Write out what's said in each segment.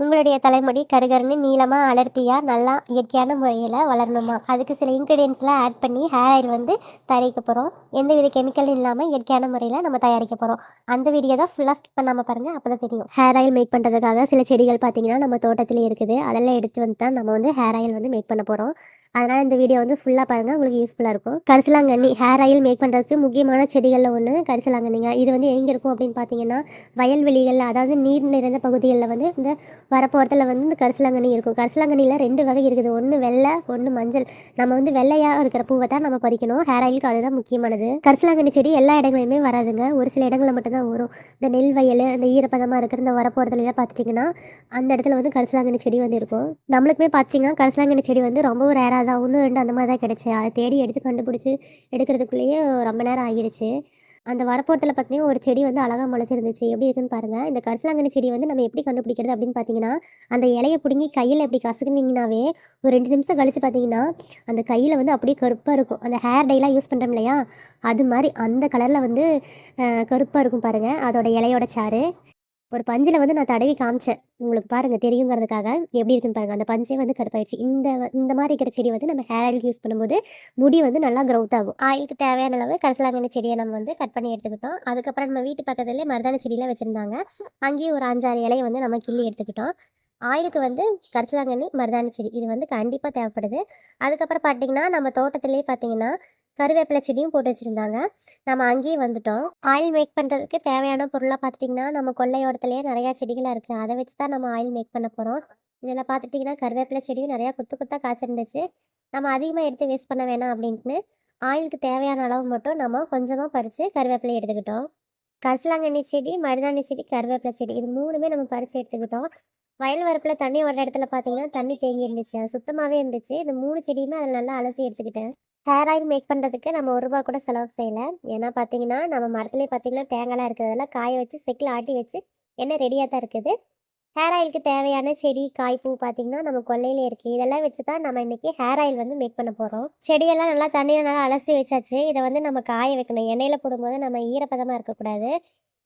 உங்களுடைய தலைமுடி கருகருன்னு நீளமாக அடர்த்தியாக நல்லா இயற்கையான முறையில் வளரணுமா, அதுக்கு சில இன்க்ரீடியன்ஸ்லாம் ஆட் பண்ணி ஹேர் ஆயில் வந்து தயாரிக்க போகிறோம். எந்த வித கெமிக்கலும் இல்லாமல் இயற்கையான முறையில் நம்ம தயாரிக்க போகிறோம். அந்த வீடியோ தான் ஃபுல்லாக ஸ்கிப் பண்ணாமல் பாருங்கள், அப்போ தான் தெரியும். ஹேர் ஆயில் மேக் பண்ணுறதுக்காக சில செடிகள் பார்த்திங்கன்னா நம்ம தோட்டத்திலே இருக்குது. அதெல்லாம் எடுத்து வந்து தான் நம்ம வந்து ஹேர் ஆயில் வந்து மேக் பண்ண போகிறோம். அதனால் இந்த வீடியோ வந்து ஃபுல்லாக பாருங்கள், உங்களுக்கு யூஸ்ஃபுல்லாக இருக்கும். கரிசலாங்கண்ணி ஹேர் ஆயில் மேக் பண்ணுறதுக்கு முக்கியமான செடிகளில் ஒன்று கரிசலாங்கண்ணிங்க. இது வந்து எங்கே இருக்கும் அப்படின்னு பார்த்தீங்கன்னா வயல்வெளிகளில், அதாவது நீர் நிறைந்த பகுதிகளில் வந்து இந்த வரப்போரத்தில் வந்து இந்த கரிசலாங்கண்ணி இருக்கும். கரிசலாங்கண்ணியில் 2 வகை இருக்குது. ஒன்று வெள்ளை, ஒன்று மஞ்சள். நம்ம வந்து வெள்ளையாக இருக்கிற பூவை தான் நம்ம பறிக்கணும். ஹேர் ஆயிலுக்கு அதுதான் முக்கியமானது. கரிசலாங்கண்ணி செடி எல்லா இடங்களையுமே வராதுங்க, ஒரு சில இடங்களில் மட்டும்தான் வரும். இந்த நெல் வயல், இந்த ஈரப்பதமாக இருக்கிற இந்த வரப்போரத்துலாம் பார்த்துட்டிங்கன்னா அந்த இடத்துல வந்து கரிசலாங்கண்ணி செடி வந்து இருக்கும். நம்மளுக்குமே பார்த்திங்கன்னா கரிசலாங்கண்ணி செடி வந்து ரொம்பவும் ரேராக தான், 1, 2 அந்த மாதிரி தான் கிடச்சி. அதை தேடி எடுத்து கண்டுபிடிச்சி எடுக்கிறதுக்குள்ளேயே ரொம்ப நேரம் ஆகிடுச்சு. அந்த வரப்போரத்தில் பார்த்தீங்கன்னா ஒரு செடி வந்து அழகாக முளைச்சிருந்துச்சு. எப்படி இருக்குன்னு பாருங்கள். இந்த கரிசலாங்கண்ணி செடி வந்து நம்ம எப்படி கண்டுபிடிக்கிறது அப்படின்னு பார்த்தீங்கன்னா, அந்த இலையை பிடுங்கி கையில் எப்படி கசக்குனீங்கன்னாவே ஒரு 2 நிமிஷம் கழித்து பார்த்தீங்கன்னா அந்த கையில் வந்து அப்படியே கருப்பாக இருக்கும். அந்த ஹேர் டைலாம் யூஸ் பண்ணுறோம் இல்லையா, அது மாதிரி அந்த கலரில் வந்து கருப்பாக இருக்கும் பாருங்கள், அதோட இலையோட சாறு. ஒரு பஞ்சில் வந்து நான் தடவி காமிச்சேன் உங்களுக்கு, பாருங்கள் தெரியுங்கிறதுக்காக. எப்படி இருக்குன்னு பாருங்கள், அந்த பஞ்சே வந்து கருப்பாயிடுச்சு. இந்த மாதிரி இருக்கிற செடி வந்து நம்ம ஹேர் ஆயிலுக்கு யூஸ் பண்ணும்போது முடி வந்து நல்லா க்ரௌத் ஆகும். ஆயிலுக்கு தேவையான அளவு கரிசலாங்கண்ணி செடியை நம்ம வந்து கட் பண்ணி எடுத்துக்கிட்டோம். அதுக்கப்புறம் நம்ம வீட்டு பக்கத்துலேயே மருதாணி செடியெலாம் வச்சுருந்தாங்க. அங்கேயும் ஒரு 5, 6 இலையை வந்து நம்ம கிள்ளி எடுத்துக்கிட்டோம். ஆயிலுக்கு வந்து கரிசலாங்கண்ணி, மருதாணி செடி இது வந்து கண்டிப்பாக தேவைப்படுது. அதுக்கப்புறம் பார்த்திங்கன்னா நம்ம தோட்டத்திலே பார்த்திங்கன்னா கருவேப்பிலை செடியும் போட்டு வச்சுருந்தாங்க. நம்ம அங்கேயே வந்துட்டோம். ஆயில் மேக் பண்ணுறதுக்கு தேவையான பொருளாக பார்த்துட்டிங்கன்னா நம்ம கொல்லையோரத்துலேயே நிறையா செடிகளாக இருக்குது. அதை வச்சு தான் நம்ம ஆயில் மேக் பண்ண போகிறோம். இதில் பார்த்துட்டிங்கன்னா கருவேப்பிலை செடியும் நிறையா கொத்து கொத்தாக காய்ச்சிருந்துச்சு. நம்ம அதிகமாக எடுத்து வேஸ்ட் பண்ண வேணாம் அப்படின்ட்டு ஆயிலுக்கு தேவையான அளவு மட்டும் நம்ம கொஞ்சமாக பறித்து கருவேப்பிலை எடுத்துக்கிட்டோம். கரிசலாங்கண்ணி செடி, மருதாணி செடி, கருவேப்பிலை செடி இது 3மே நம்ம பறித்து எடுத்துக்கிட்டோம். வயல் வரப்பில் தண்ணி வர இடத்துல பார்த்தீங்கன்னா தண்ணி தேங்கி இருந்துச்சு. அது சுத்தமாகவே இருந்துச்சு. இந்த 3 செடியுமே அதில் நல்லா அலசி எடுத்துக்கிட்டேன். ஹேர் ஆயில் மேக் பண்ணுறதுக்கு நம்ம ரூபா கூட செலவு செய்யலை. ஏன்னா பார்த்தீங்கன்னா நம்ம மரத்துலேயே பார்த்தீங்கன்னா தேங்காய்லாம் இருக்கிறதெல்லாம் காய வச்சு செக்கில் ஆட்டி வச்சு எண்ணெய் ரெடியாக தான் இருக்குது. ஹேர் ஆயிலுக்கு தேவையான செடி, காய், பூ பார்த்தீங்கன்னா நம்ம கொல்லையிலே இருக்குது. இதெல்லாம் வச்சு தான் நம்ம இன்றைக்கி ஹேர் ஆயில் வந்து மேக் பண்ண போகிறோம். செடியெல்லாம் நல்லா தண்ணியில் நல்லா அலசி வச்சாச்சு. இதை வந்து நம்ம காய வைக்கணும். எண்ணெயில் போடும்போது நம்ம ஈரப்பதமாக இருக்கக்கூடாது.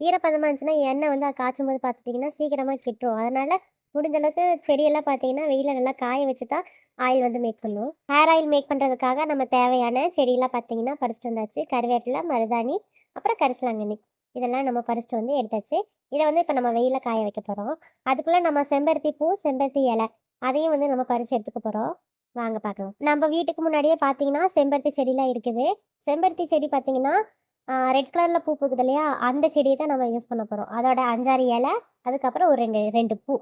ஈரப்பதமாக இருந்துச்சுன்னா எண்ணெய் வந்து காய்ச்சும் போது பார்த்துட்டிங்கன்னா சீக்கிரமாக கெட்டுரும். அதனால் முடிஞ்ச அளவுக்கு செடியெல்லாம் பார்த்தீங்கன்னா வெயிலில் நல்லா காய வச்சு தான் ஆயில் வந்து மேக் பண்ணுவோம். ஹேர் ஆயில் மேக் பண்ணுறதுக்காக நம்ம தேவையான செடியெல்லாம் பார்த்தீங்கன்னா பறிச்சிட்டு வந்தாச்சு. கருவேப்பிலை, மருதாணி, அப்புறம் கரிசலாங்கண்ணி இதெல்லாம் நம்ம பறிச்சிட்டு வந்து எடுத்தாச்சு. இதை வந்து இப்போ நம்ம வெயிலில் காய வைக்க போகிறோம். அதுக்குள்ளே நம்ம செம்பருத்தி பூ, செம்பருத்தி இலை அதையும் வந்து நம்ம பறித்து எடுத்துக்க போகிறோம். வாங்க பார்க்கலாம். நம்ம வீட்டுக்கு முன்னாடியே பார்த்தீங்கன்னா செம்பருத்தி செடிலாம் இருக்குது. செம்பருத்தி செடி பார்த்தீங்கன்னா ரெட் கலரில் பூ பூக்குது இல்லையா, அந்த செடியை தான் நம்ம யூஸ் பண்ண போகிறோம். அதோட 5, 6 இலை, அதுக்கப்புறம் ஒரு 2 பூ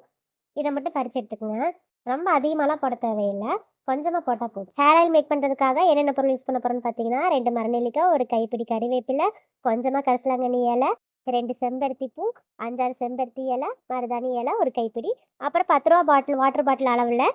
இதை மட்டும் பறித்து எடுத்துக்கோங்க. ரொம்ப அதிகமாகலாம் போட தேவையில்லை, கொஞ்சமாக போட்டால் போதும். ஹேர் ஆயில் மேக் பண்ணுறதுக்காக என்னென்ன பொருள் யூஸ் பண்ண போகிறோன்னு பார்த்தீங்கன்னா 2 மரநெல்லிக்காய், ஒரு கைப்பிடி கறிவேப்பிலை, கொஞ்சமாக கரிசலாங்கண்ணி இலை, 2 செம்பருத்தி பூ, 5, 6 செம்பருத்தி இலை, மருதாணி இலை ஒரு கைப்பிடி, அப்புறம் 10 ரூபா பாட்டில் வாட்டர் பாட்டில் அளவில்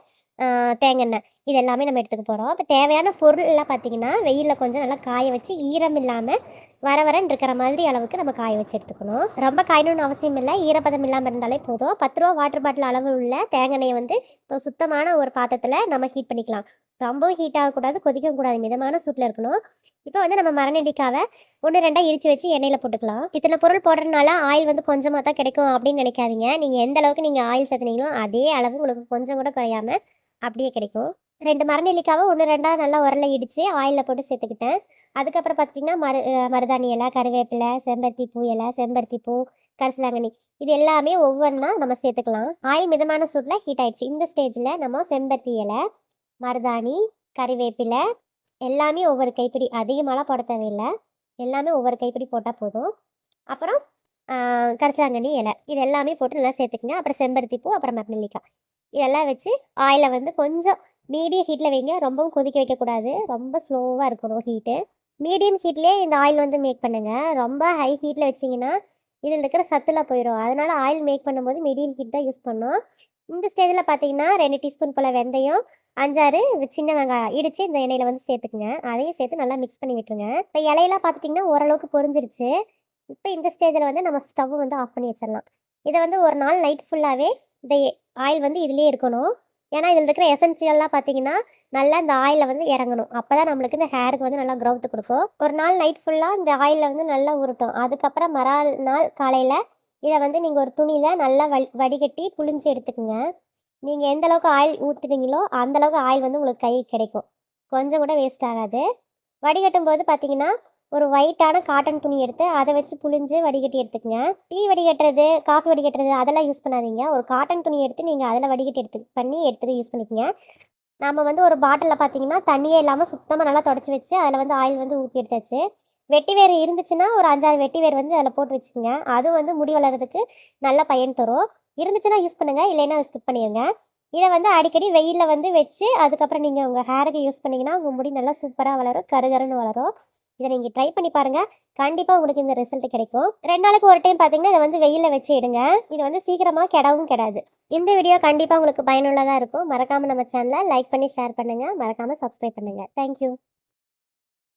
தேங்காய் இது எல்லாமே நம்ம எடுத்துக்க போகிறோம். இப்போ தேவையான பொருள் எல்லாம் பார்த்தீங்கன்னா வெயிலில் கொஞ்சம் நல்லா காய வச்சு ஈரம் இல்லாமல் வரன்னு இருக்கிற மாதிரி அளவுக்கு நம்ம காய வச்சு எடுத்துக்கணும். ரொம்ப காயணும்னு அவசியம் இல்லை, ஈரப்பதம் இல்லாமல் இருந்தாலே போதும். 10 ரூபா வாட்டர் பாட்டில் அளவு உள்ள தேங்காயை வந்து இப்போ சுத்தமான ஒரு பாத்திரத்தில் நம்ம ஹீட் பண்ணிக்கலாம். ரொம்பவும் ஹீட் ஆகக்கூடாது, கொதிக்கவும் கூடாது, மிதமான சூட்டில் இருக்கணும். இப்போ வந்து நம்ம மரநெல்லிக்காவை 1, 2 இடித்து வச்சு எண்ணெயில் போட்டுக்கலாம். இத்தனை பொருள் போடுறதுனால ஆயில் வந்து கொஞ்சமாக தான் கிடைக்கும் அப்படின்னு நினைக்காதீங்க. நீங்கள் எந்த அளவுக்கு நீங்கள் ஆயில் சேர்த்துனீங்களோ அதே அளவு உங்களுக்கு கொஞ்சம் கூட குறையாமல் அப்படியே கிடைக்கும். 2 மரநெல்லிக்காவை 1, 2 நல்லா உரல இடித்து ஆயிலில் போட்டு சேர்த்துக்கிட்டேன். அதுக்கப்புறம் பார்த்திங்கன்னா மருதாணி இலை, கருவேப்பிலை, செம்பருத்தி பூ இலை, செம்பருத்தி பூ, கரிசலாங்கண்ணி இது எல்லாமே ஒவ்வொன்றா நம்ம சேர்த்துக்கலாம். ஆயில் மிதமான சூட்டில் ஹீட் ஆகிடுச்சு. இந்த ஸ்டேஜில் நம்ம செம்பருத்தி இலை, மருதாணி, கறிவேப்பிலை எல்லாமே ஒவ்வொரு கைப்பிடி, அதிகமாகலாம் போட தேவையில்லை, எல்லாமே ஒவ்வொரு கைப்பிடி போட்டால் போதும். அப்புறம் கரிசலாங்கண்ணி இலை இது எல்லாமே போட்டு நல்லா சேர்த்துக்குங்க. அப்புறம் செம்பருத்தி பூ, அப்புறம் மரநெல்லிக்காய் இதெல்லாம் வச்சு ஆயிலை வந்து கொஞ்சம் மீடியம் ஹீட்டில் வைங்க. ரொம்பவும் கொதிக்க வைக்கக்கூடாது, ரொம்ப ஸ்லோவாக இருக்கணும் ஹீட்டு. மீடியம் ஹீட்லேயே இந்த ஆயில் வந்து மேக் பண்ணுங்கள். ரொம்ப ஹை ஹீட்டில் வச்சிங்கன்னா இதில் இருக்கிற சத்துலாம் போயிடும். அதனால் ஆயில் மேக் பண்ணும்போது மீடியம் ஹீட் தான் யூஸ் பண்ணோம். இந்த ஸ்டேஜில் பார்த்தீங்கன்னா 2 டீஸ்பூன் போல் வெந்தயம், 5, 6 சின்ன வெங்காயம் இடித்து இந்த எண்ணெயில் வந்து சேர்த்துக்குங்க. அதையும் சேர்த்து நல்லா மிக்ஸ் பண்ணி விட்டுருங்க. இப்போ இலையெல்லாம் பார்த்துட்டிங்கன்னா ஓரளவுக்கு பொரிஞ்சிருச்சு. இப்போ இந்த ஸ்டேஜில் வந்து நம்ம ஸ்டவ் வந்து ஆஃப் பண்ணி வச்சிடலாம். இதை வந்து ஒரு நாள் நைட் ஃபுல்லாகவே இந்த ஆயில் வந்து இதுலேயே இருக்கணும். ஏன்னா இதில் இருக்கிற எசென்சியல்லாம் பார்த்தீங்கன்னா நல்லா இந்த ஆயிலில் வந்து இறங்கணும். அப்போ தான் நம்மளுக்கு இந்த ஹேருக்கு வந்து நல்லா க்ரௌத்து கொடுக்கும். ஒரு நாள் நைட் ஃபுல்லாக இந்த ஆயிலில் வந்து நல்லா உருட்டும். அதுக்கப்புறம் மறுநாள் காலையில் இதை வந்து நீங்கள் ஒரு துணியில் நல்லா வடிகட்டி புழிஞ்சு எடுத்துக்கோங்க. நீங்கள் எந்த அளவுக்கு ஆயில் ஊற்றுவீங்களோ அந்தளவுக்கு ஆயில் வந்து உங்களுக்கு கை கிடைக்கும். கொஞ்சம் கூட வேஸ்ட் ஆகாது. வடிகட்டும் போது பார்த்தீங்கன்னா ஒரு ஒயிட்டான காட்டன் துணி எடுத்து அதை வச்சு புழிஞ்சு வடிகட்டி எடுத்துக்கங்க. டீ வடிகட்டுறது, காஃபி வடிகட்டுறது அதெல்லாம் யூஸ் பண்ணாதீங்க. ஒரு காட்டன் துணி எடுத்து நீங்கள் அதில் வடிகட்டி எடுத்து யூஸ் பண்ணிக்கங்க. நம்ம வந்து ஒரு பாட்டிலில் பார்த்தீங்கன்னா தண்ணியே இல்லாமல் சுத்தமாக நல்லா தொடச்சி வச்சு அதில் வந்து ஆயில் வந்து ஊற்றி எடுத்தாச்சு. வெட்டி வேர் இருந்துச்சுன்னா ஒரு 5-6 வெட்டி வேர் வந்து அதில் போட்டு வச்சுக்கோங்க. அதுவும் வந்து முடி வளர்கிறதுக்கு நல்ல பயன் தரும். இருந்துச்சுன்னா யூஸ் பண்ணுங்கள், இல்லைன்னா அதை ஸ்கிப் பண்ணிடுங்க. இதை வந்து அடிக்கடி வெயிலில் வந்து வச்சு அதுக்கப்புறம் நீங்கள் உங்கள் ஹேருக்கு யூஸ் பண்ணிங்கன்னா உங்கள் முடி நல்லா சூப்பராக வளரும், கருகருன்னு வளரும். இதை நீங்கள் ட்ரை பண்ணி பாருங்கள். கண்டிப்பாக உங்களுக்கு இந்த ரிசல்ட் கிடைக்கும். 2 நாளைக்கு ஒரு டைம் பார்த்தீங்கன்னா இதை வந்து வெயிலில் வச்சு எடுங்க. இது வந்து சீக்கிரமாக கெடவும் கெடாது. இந்த வீடியோ கண்டிப்பாக உங்களுக்கு பயனுள்ளதாக இருக்கும். மறக்காமல் நம்ம சேனலை லைக் பண்ணி ஷேர் பண்ணுங்கள். மறக்காமல் சப்ஸ்கிரைப் பண்ணுங்கள். தேங்க்யூ.